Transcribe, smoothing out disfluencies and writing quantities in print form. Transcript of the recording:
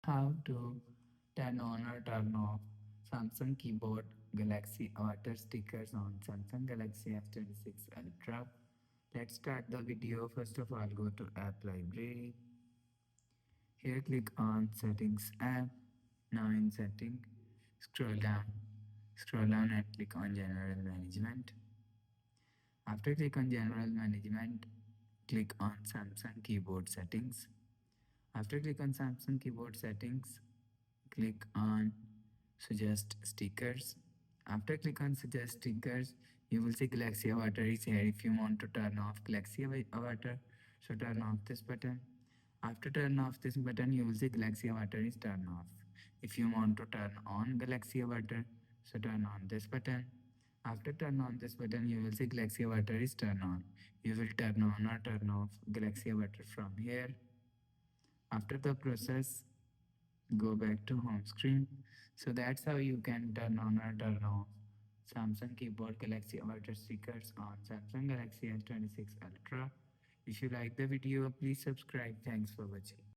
How to turn on or turn off Samsung keyboard Galaxy Avatar stickers on Samsung Galaxy S26 Ultra. Let's start the video. First of all, go to App Library. Here click on Settings app. Now in Setting, scroll down and click on General Management. After click on General Management, click on Samsung Keyboard Settings. After click on Samsung Keyboard Settings, click on Suggest Stickers. After click on Suggest Stickers, you will see Galaxy Avatar is here. If you want to turn off Galaxy Avatar, so turn off this button. After turn off this button, you will see Galaxy Avatar is turned off. If you want to turn on Galaxy Avatar, so turn on this button. After turn on this button, you will see Galaxy Avatar is turned on. You will turn on or turn off Galaxy Avatar from here. After the process, go back to home screen. So that's how you can turn on or turn off Samsung Keyboard Galaxy Avatar stickers on Samsung Galaxy S26 Ultra. If you like the video, please subscribe. Thanks for watching.